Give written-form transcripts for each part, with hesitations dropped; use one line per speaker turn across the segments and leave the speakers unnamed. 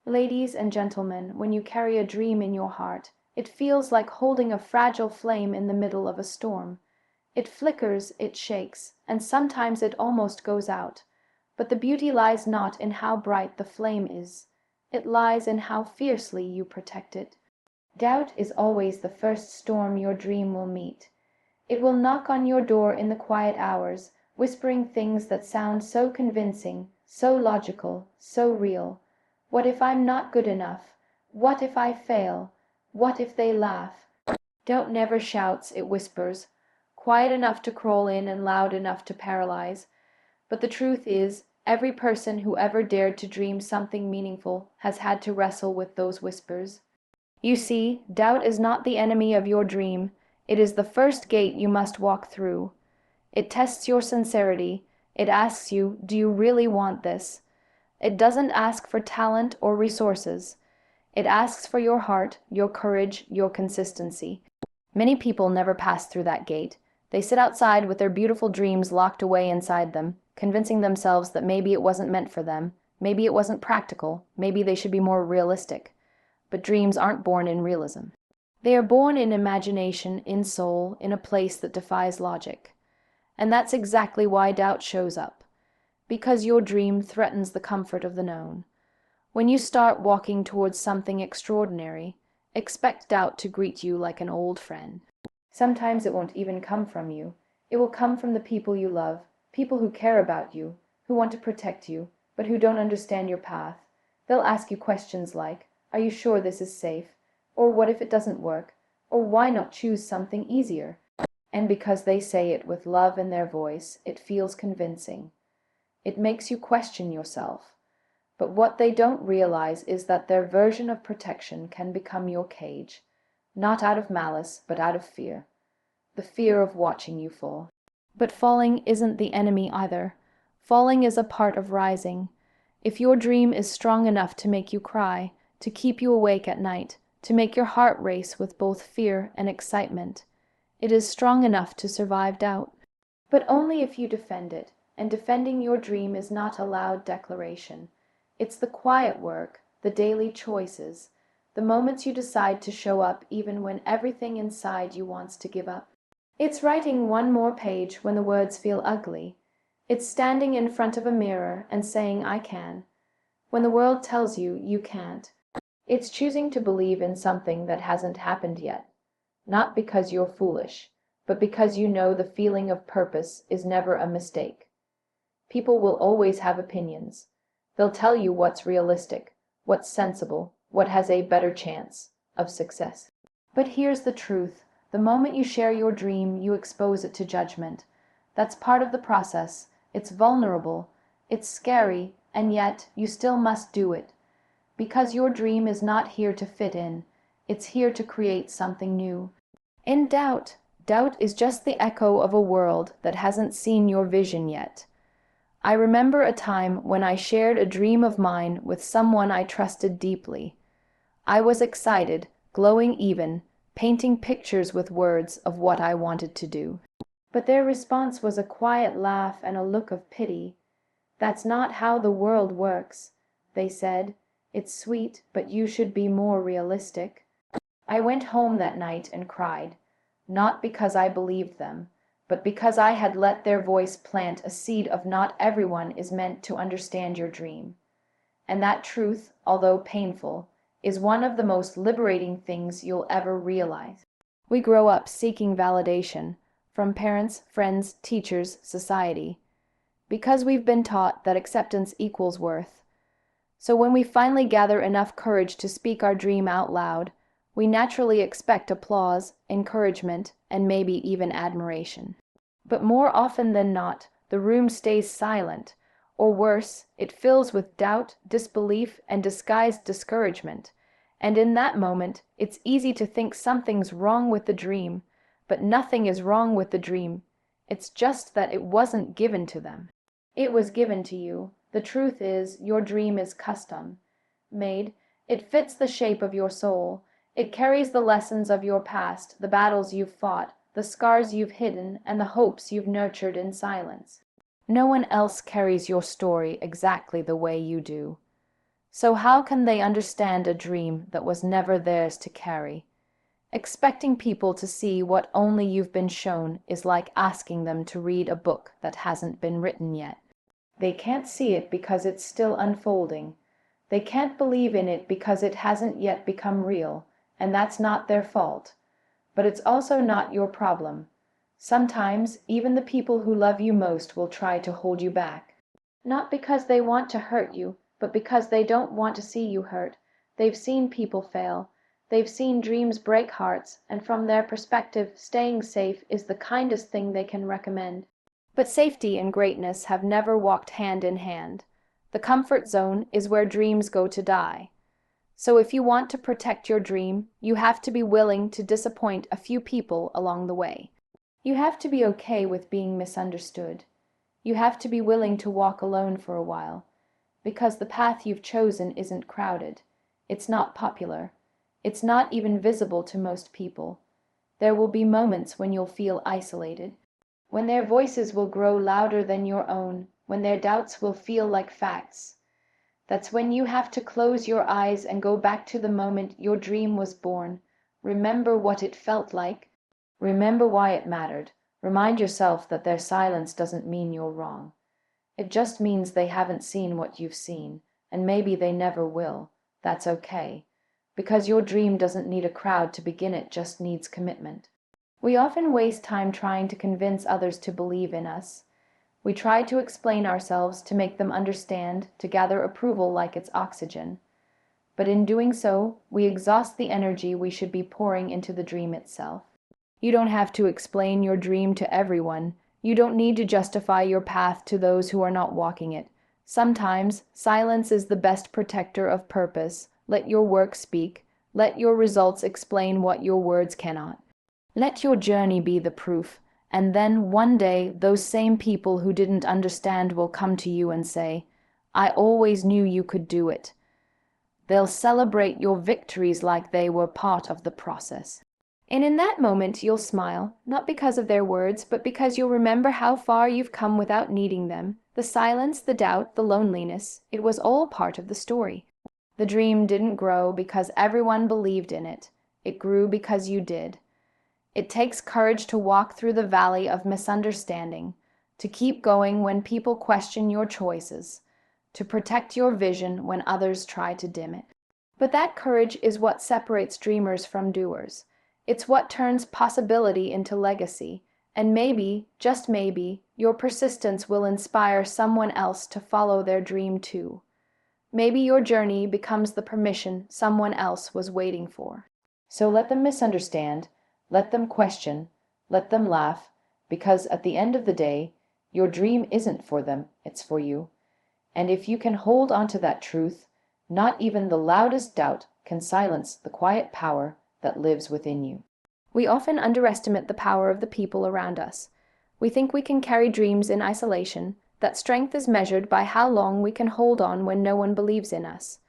Ladies and gentlemen, when you carry a dream in your heart, it feels like holding a fragile flame in the middle of a storm. It flickers, it shakes, and sometimes it almost goes out. But the beauty lies not in how bright the flame is. It lies in how fiercely you protect it. Doubt is always the first storm your dream will meet. It will knock on your door in the quiet hours, whispering things that sound so convincing, so logical, so real. What if I'm not good enough? What if I fail? What if they laugh? Doubt never shouts, it whispers, quiet enough to crawl in and loud enough to paralyze. But the truth is, every person who ever dared to dream something meaningful has had to wrestle with those whispers. You see, doubt is not the enemy of your dream. It is the first gate you must walk through. It tests your sincerity. It asks you, do you really want this? It doesn't ask for talent or resources. It asks for your heart, your courage, your consistency. Many people never pass through that gate. They sit outside with their beautiful dreams locked away inside them, convincing themselves that maybe it wasn't meant for them, maybe it wasn't practical, maybe they should be more realistic. But dreams aren't born in realism. They are born in imagination, in soul, in a place that defies logic. And that's exactly why doubt shows up. Because your dream threatens the comfort of the known. When you start walking towards something extraordinary, expect doubt to greet you like an old friend. Sometimes it won't even come from you. It will come from the people you love, people who care about you, who want to protect you, but who don't understand your path. They'll ask you questions like, are you sure this is safe? Or what if it doesn't work? Or why not choose something easier? And because they say it with love in their voice, it feels convincing. It makes you question yourself. But what they don't realize is that their version of protection can become your cage, not out of malice, but out of fear. The fear of watching you fall. But falling isn't the enemy either. Falling is a part of rising. If your dream is strong enough to make you cry, to keep you awake at night, to make your heart race with both fear and excitement, it is strong enough to survive doubt. But only if you defend it, and defending your dream is not a loud declaration. It's the quiet work, the daily choices, the moments you decide to show up even when everything inside you wants to give up. It's writing one more page when the words feel ugly. It's standing in front of a mirror and saying, I can, when the world tells you you can't. It's choosing to believe in something that hasn't happened yet, not because you're foolish, but because you know the feeling of purpose is never a mistake. People will always have opinions. They'll tell you what's realistic, what's sensible, what has a better chance of success. But here's the truth. The moment you share your dream, you expose it to judgment. That's part of the process. It's vulnerable, it's scary, and yet you still must do it. Because your dream is not here to fit in, it's here to create something new. In doubt, doubt is just the echo of a world that hasn't seen your vision yet. I remember a time when I shared a dream of mine with someone I trusted deeply. I was excited, glowing even, painting pictures with words of what I wanted to do. But their response was a quiet laugh and a look of pity. That's not how the world works, they said. It's sweet, but you should be more realistic. I went home that night and cried, not because I believed them, but because I had let their voice plant a seed of not everyone is meant to understand your dream. And that truth, although painful, is one of the most liberating things you'll ever realize. We grow up seeking validation from parents, friends, teachers, society, because we've been taught that acceptance equals worth. So when we finally gather enough courage to speak our dream out loud, we naturally expect applause, encouragement, and maybe even admiration. But more often than not, the room stays silent, or worse, it fills with doubt, disbelief, and disguised discouragement. And in that moment, it's easy to think something's wrong with the dream, but nothing is wrong with the dream. It's just that it wasn't given to them. It was given to you. The truth is, your dream is custom made. It fits the shape of your soul. It carries the lessons of your past, the battles you've fought, the scars you've hidden, and the hopes you've nurtured in silence. No one else carries your story exactly the way you do. So how can they understand a dream that was never theirs to carry? Expecting people to see what only you've been shown is like asking them to read a book that hasn't been written yet. They can't see it because it's still unfolding. They can't believe in it because it hasn't yet become real, and that's not their fault. But it's also not your problem. Sometimes even the people who love you most will try to hold you back. Not because they want to hurt you, but because they don't want to see you hurt. They've seen people fail. They've seen dreams break hearts, and from their perspective, staying safe is the kindest thing they can recommend. But safety and greatness have never walked hand in hand. The comfort zone is where dreams go to die. So if you want to protect your dream, you have to be willing to disappoint a few people along the way. You have to be okay with being misunderstood. You have to be willing to walk alone for a while, because the path you've chosen isn't crowded. It's not popular. It's not even visible to most people. There will be moments when you'll feel isolated, when their voices will grow louder than your own, when their doubts will feel like facts. That's when you have to close your eyes and go back to the moment your dream was born. Remember what it felt like. Remember why it mattered. Remind yourself that their silence doesn't mean you're wrong. It just means they haven't seen what you've seen, and maybe they never will. That's okay. Because your dream doesn't need a crowd to begin, it just needs commitment. We often waste time trying to convince others to believe in us. We try to explain ourselves, to make them understand, to gather approval like it's oxygen. But in doing so, we exhaust the energy we should be pouring into the dream itself. You don't have to explain your dream to everyone. You don't need to justify your path to those who are not walking it. Sometimes, silence is the best protector of purpose. Let your work speak. Let your results explain what your words cannot. Let your journey be the proof, and then one day those same people who didn't understand will come to you and say, "I always knew you could do it." They'll celebrate your victories like they were part of the process. And in that moment you'll smile, not because of their words, but because you'll remember how far you've come without needing them. The silence, the doubt, the loneliness, it was all part of the story. The dream didn't grow because everyone believed in it. It grew because you did. It takes courage to walk through the valley of misunderstanding, to keep going when people question your choices, to protect your vision when others try to dim it. But that courage is what separates dreamers from doers. It's what turns possibility into legacy, and maybe, just maybe, your persistence will inspire someone else to follow their dream too. Maybe your journey becomes the permission someone else was waiting for. So let them misunderstand. Let them question, let them laugh, because at the end of the day, your dream isn't for them, it's for you. And if you can hold on to that truth, not even the loudest doubt can silence the quiet power that lives within you. We often underestimate the power of the people around us. We think we can carry dreams in isolation, that strength is measured by how long we can hold on when no one believes in us.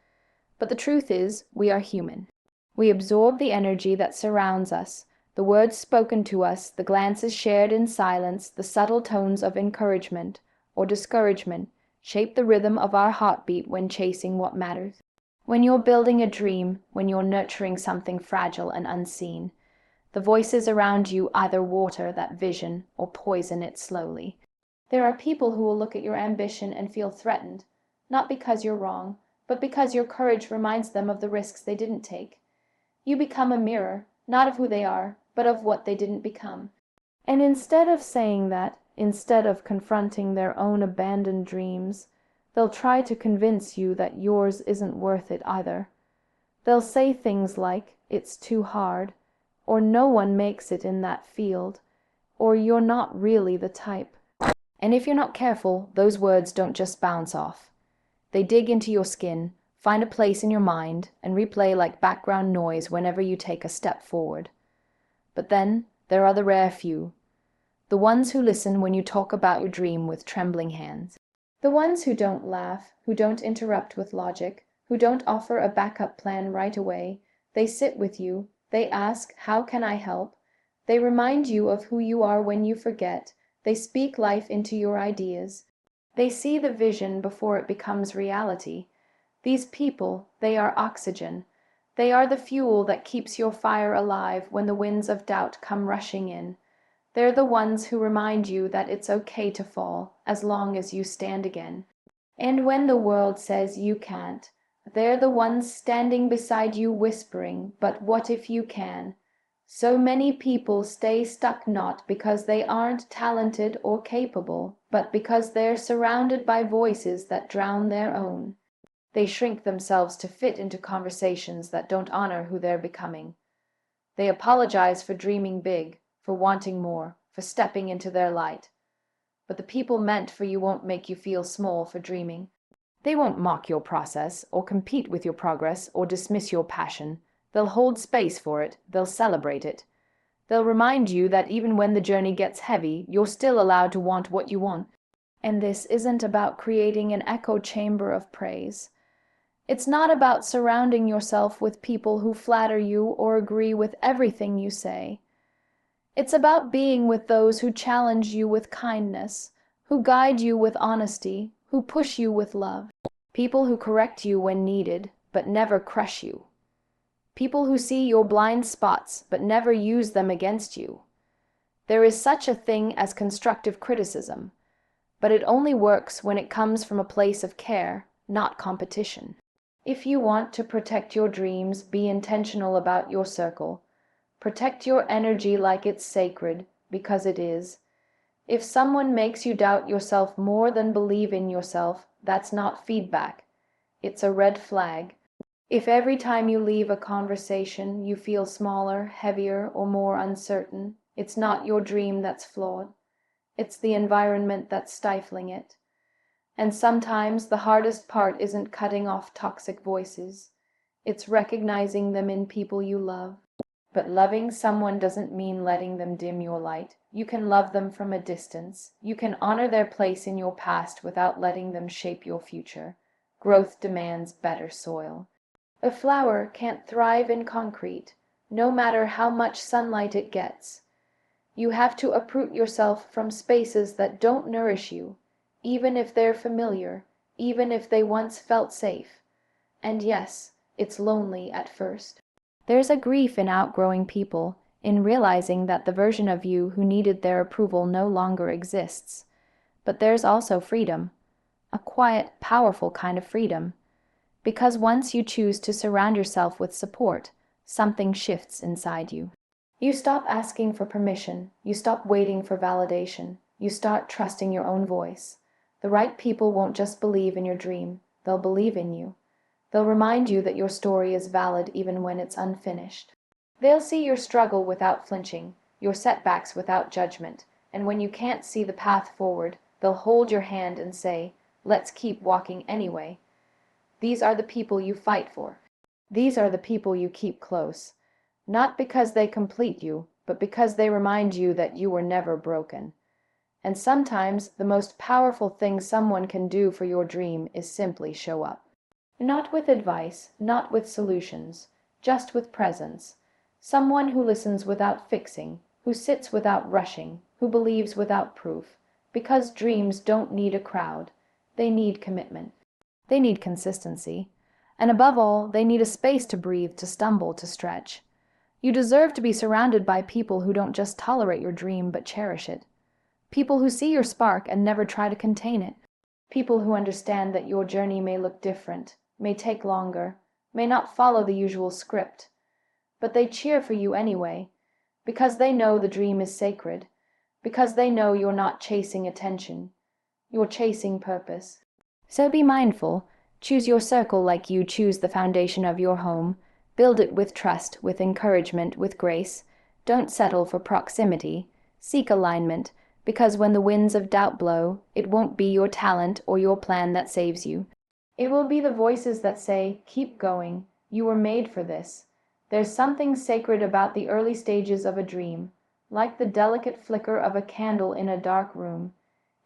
But the truth is, we are human. We absorb the energy that surrounds us, the words spoken to us, the glances shared in silence, the subtle tones of encouragement or discouragement shape the rhythm of our heartbeat when chasing what matters. When you're building a dream, when you're nurturing something fragile and unseen, the voices around you either water that vision or poison it slowly. There are people who will look at your ambition and feel threatened, not because you're wrong, but because your courage reminds them of the risks they didn't take. You become a mirror, not of who they are, but of what they didn't become. And instead of saying that, instead of confronting their own abandoned dreams, they'll try to convince you that yours isn't worth it either. They'll say things like, "It's too hard," or "No one makes it in that field," or "You're not really the type." And if you're not careful, those words don't just bounce off. They dig into your skin, find a place in your mind, and replay like background noise whenever you take a step forward. But then there are the rare few, the ones who listen when you talk about your dream with trembling hands. The ones who don't laugh, who don't interrupt with logic, who don't offer a backup plan right away. They sit with you, they ask, "How can I help?" They remind you of who you are when you forget. They speak life into your ideas. They see the vision before it becomes reality. These people, they are oxygen. They are the fuel that keeps your fire alive when the winds of doubt come rushing in. They're the ones who remind you that it's okay to fall as long as you stand again. And when the world says you can't, they're the ones standing beside you whispering, "But what if you can?" So many people stay stuck not because they aren't talented or capable, but because they're surrounded by voices that drown their own. They shrink themselves to fit into conversations that don't honor who they're becoming. They apologize for dreaming big, for wanting more, for stepping into their light. But the people meant for you won't make you feel small for dreaming. They won't mock your process, or compete with your progress, or dismiss your passion. They'll hold space for it, they'll celebrate it. They'll remind you that even when the journey gets heavy, you're still allowed to want what you want. And this isn't about creating an echo chamber of praise. It's not about surrounding yourself with people who flatter you or agree with everything you say. It's about being with those who challenge you with kindness, who guide you with honesty, who push you with love. People who correct you when needed, but never crush you. People who see your blind spots, but never use them against you. There is such a thing as constructive criticism, but it only works when it comes from a place of care, not competition. If you want to protect your dreams, be intentional about your circle. Protect your energy like it's sacred, because it is. If someone makes you doubt yourself more than believe in yourself, that's not feedback. It's a red flag. If every time you leave a conversation you feel smaller, heavier, or more uncertain, it's not your dream that's flawed. It's the environment that's stifling it. And sometimes the hardest part isn't cutting off toxic voices. It's recognizing them in people you love. But loving someone doesn't mean letting them dim your light. You can love them from a distance. You can honor their place in your past without letting them shape your future. Growth demands better soil. A flower can't thrive in concrete, no matter how much sunlight it gets. You have to uproot yourself from spaces that don't nourish you, even if they're familiar, even if they once felt safe. And yes, it's lonely at first. There's a grief in outgrowing people, in realizing that the version of you who needed their approval no longer exists. But there's also freedom, a quiet, powerful kind of freedom. Because once you choose to surround yourself with support, something shifts inside you. You stop asking for permission, you stop waiting for validation, you start trusting your own voice. The right people won't just believe in your dream, they'll believe in you. They'll remind you that your story is valid even when it's unfinished. They'll see your struggle without flinching, your setbacks without judgment, and when you can't see the path forward, they'll hold your hand and say, "Let's keep walking anyway." These are the people you fight for. These are the people you keep close, not because they complete you, but because they remind you that you were never broken. And sometimes the most powerful thing someone can do for your dream is simply show up. Not with advice, not with solutions, just with presence. Someone who listens without fixing, who sits without rushing, who believes without proof. Because dreams don't need a crowd. They need commitment. They need consistency. And above all, they need a space to breathe, to stumble, to stretch. You deserve to be surrounded by people who don't just tolerate your dream, but cherish it. People who see your spark and never try to contain it. People who understand that your journey may look different, may take longer, may not follow the usual script. But they cheer for you anyway, because they know the dream is sacred, because they know you're not chasing attention, you're chasing purpose. So be mindful, choose your circle like you choose the foundation of your home, build it with trust, with encouragement, with grace. Don't settle for proximity, seek alignment, because when the winds of doubt blow, it won't be your talent or your plan that saves you. It will be the voices that say, "Keep going, you were made for this." There's something sacred about the early stages of a dream, like the delicate flicker of a candle in a dark room.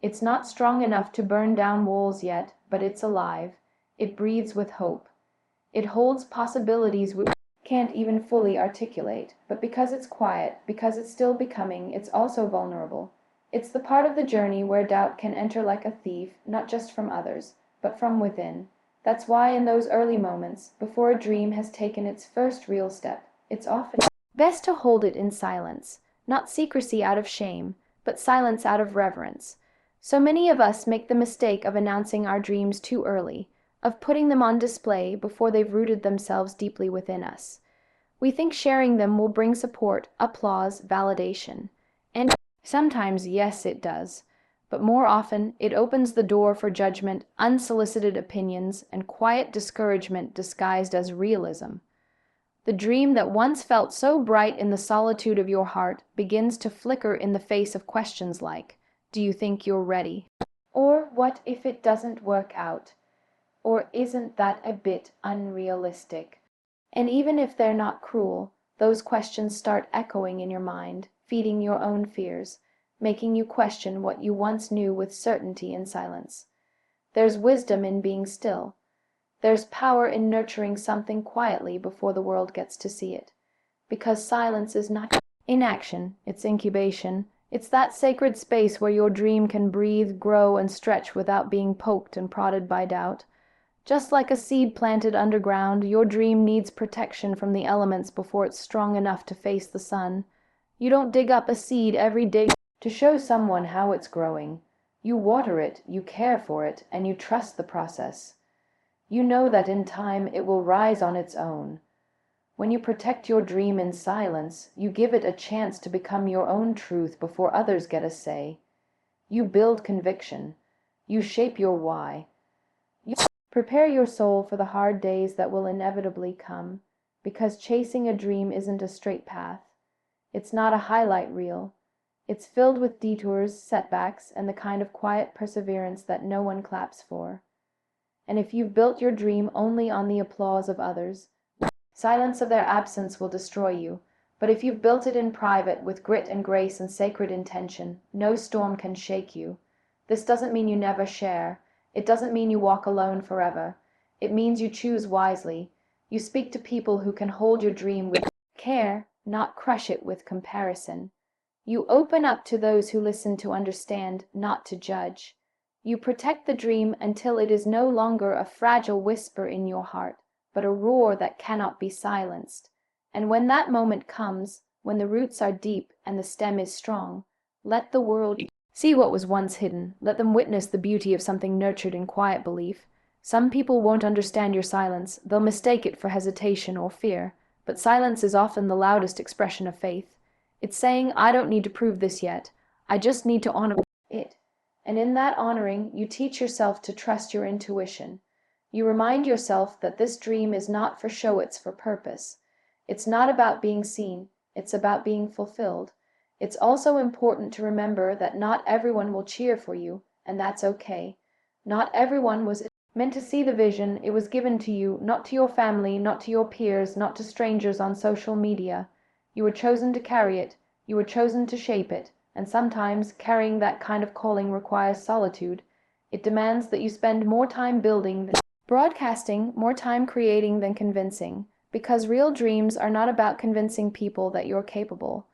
It's not strong enough to burn down walls yet, but it's alive. It breathes with hope. It holds possibilities we can't even fully articulate, but because it's quiet, because it's still becoming, it's also vulnerable. It's the part of the journey where doubt can enter like a thief, not just from others, but from within. That's why in those early moments, before a dream has taken its first real step, it's often best to hold it in silence, not secrecy out of shame, but silence out of reverence. So many of us make the mistake of announcing our dreams too early, of putting them on display before they've rooted themselves deeply within us. We think sharing them will bring support, applause, validation. And sometimes, yes, it does. But more often, it opens the door for judgment, unsolicited opinions, and quiet discouragement disguised as realism. The dream that once felt so bright in the solitude of your heart begins to flicker in the face of questions like, "Do you think you're ready?" Or, "What if it doesn't work out?" Or, "Isn't that a bit unrealistic?" And even if they're not cruel, those questions start echoing in your mind, feeding your own fears, making you question what you once knew with certainty in silence. There's wisdom in being still. There's power in nurturing something quietly before the world gets to see it. Because silence is not inaction, it's incubation. It's that sacred space where your dream can breathe, grow, and stretch without being poked and prodded by doubt. Just like a seed planted underground, your dream needs protection from the elements before it's strong enough to face the sun. You don't dig up a seed every day to show someone how it's growing. You water it, you care for it, and you trust the process. You know that in time it will rise on its own. When you protect your dream in silence, you give it a chance to become your own truth before others get a say. You build conviction. You shape your why. You prepare your soul for the hard days that will inevitably come, because chasing a dream isn't a straight path. It's not a highlight reel. It's filled with detours, setbacks, and the kind of quiet perseverance that no one claps for. And if you've built your dream only on the applause of others, silence of their absence will destroy you. But if you've built it in private with grit and grace and sacred intention, no storm can shake you. This doesn't mean you never share. It doesn't mean you walk alone forever. It means you choose wisely. You speak to people who can hold your dream with care, not crush it with comparison. You open up to those who listen to understand, not to judge. You protect the dream until it is no longer a fragile whisper in your heart, but a roar that cannot be silenced. And when that moment comes, when the roots are deep and the stem is strong, let the world see what was once hidden. Let them witness the beauty of something nurtured in quiet belief. Some people won't understand your silence. They'll mistake it for hesitation or fear. But silence is often the loudest expression of faith. It's saying, "I don't need to prove this yet. I just need to honor it." And in that honoring, you teach yourself to trust your intuition. You remind yourself that this dream is not for show, it's for purpose. It's not about being seen, it's about being fulfilled. It's also important to remember that not everyone will cheer for you, and that's okay. Not everyone was meant to see the vision. It was given to you, not to your family, not to your peers, not to strangers on social media. You were chosen to carry it, you were chosen to shape it, and sometimes carrying that kind of calling requires solitude. It demands that you spend more time building than broadcasting, more time creating than convincing, because real dreams are not about convincing people that you're capable.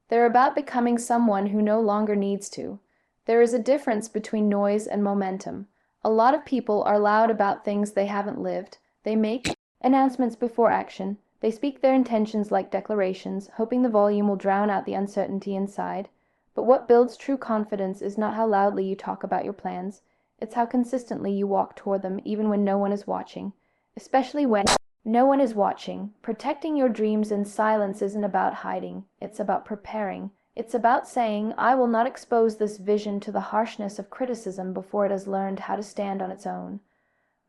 They're about becoming someone who no longer needs to. There is a difference between noise and momentum. A lot of people are loud about things they haven't lived. They make announcements before action. They speak their intentions like declarations, hoping the volume will drown out the uncertainty inside. But what builds true confidence is not how loudly you talk about your plans. It's how consistently you walk toward them even when no one is watching. Especially when no one is watching. Protecting your dreams in silence isn't about hiding. It's about preparing. It's about saying, "I will not expose this vision to the harshness of criticism before it has learned how to stand on its own."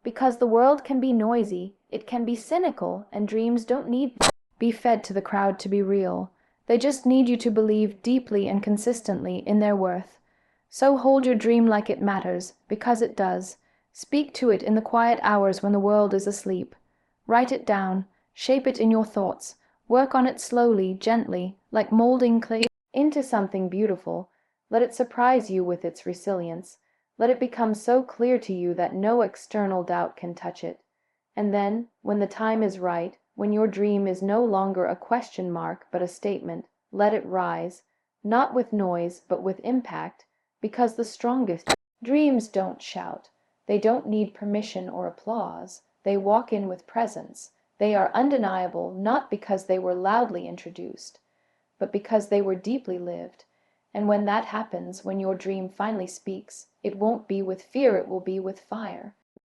Because the world can be noisy, it can be cynical, and dreams don't need to be fed to the crowd to be real. They just need you to believe deeply and consistently in their worth. So hold your dream like it matters, because it does. Speak to it in the quiet hours when the world is asleep. Write it down, shape it in your thoughts, work on it slowly, gently, like molding clay into something beautiful. Let it surprise you with its resilience. Let it become so clear to you that no external doubt can touch it. And then, when the time is right, when your dream is no longer a question mark but a statement, let it rise, not with noise but with impact, because the strongest dreams don't shout. They don't need permission or applause. They walk in with presence. They are undeniable, not because they were loudly introduced, but because they were deeply lived. And when that happens, when your dream finally speaks, it won't be with fear, it will be with fire.